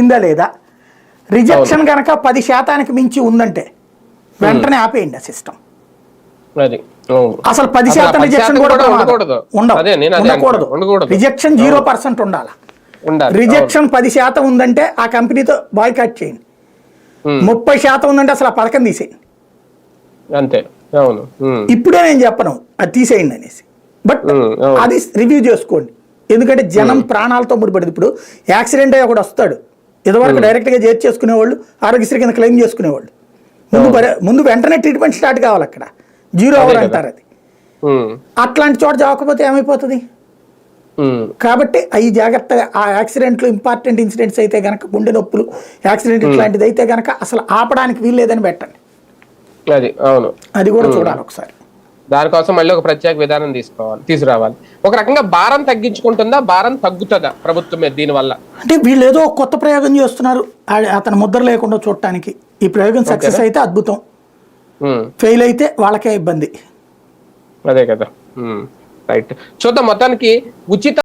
అయిందా లేదా, రిజెక్షన్ కనుక 10% మించి ఉందంటే వెంటనే ఆపేయండి ఆ సిస్టమ్. అసలు 10% రిజెక్షన్ కూడా ఉండకూడదు. రిజెక్షన్ 0% ఉండాలి. రిజెక్షన్ 10% ఉందంటే ఆ కంపెనీతో బాయ్కాట్ చేయండి. 30% ఉందంటే అసలు ఆ పథకం తీసేయండి. అంతే. అవును. ఇప్పుడే నేను చెప్పను అది తీసేయండి అనేసి, బట్ అది రివ్యూ చేసుకోండి. ఎందుకంటే జనం ప్రాణాలతో ముడిపడింది. ఇప్పుడు యాక్సిడెంట్ అయ్యి ఒకడు వస్తాడు, ఇదివరకు డైరెక్ట్గా చేసుకునేవాళ్ళు, ఆరోగ్యశ్రీ కింద క్లెయిమ్ చేసుకునేవాళ్ళు. ముందు వెంటనే ట్రీట్మెంట్ స్టార్ట్ కావాలి. అక్కడ 0 అవర్ అంటారు అది. అట్లాంటి చోట జావకపోతే ఏమైపోతుంది? కాబట్టి అవి జాగ్రత్తగా, ఆ యాక్సిడెంట్లు ఇంపార్టెంట్ ఇన్సిడెంట్స్ అయితే కనుక, గుండె నొప్పులు యాక్సిడెంట్ ఇట్లాంటిది అయితే కనుక అసలు ఆపడానికి వీల్లేదని పెట్టండి. అది కూడా చూడాలి ఒకసారి. దానికోసం మళ్ళీ ఒక ప్రత్యేక విధానం తీసుకురావాలి. ఒక రకంగా భారం తగ్గించుకుంటుందా, భారం తగ్గుతుందా ప్రభుత్వం మీద దీనివల్ల? అంటే వీళ్ళు ఏదో కొత్త ప్రయోగం చేస్తున్నారు అతను ముద్ర లేకుండా చూడటానికి. ఈ ప్రయోగం సక్సెస్ అయితే అద్భుతం, ఫెయిల్ అయితే వాళ్ళకే ఇబ్బంది. అదే కదా. రైట్, చూద్దాం. మొత్తానికి ఉచిత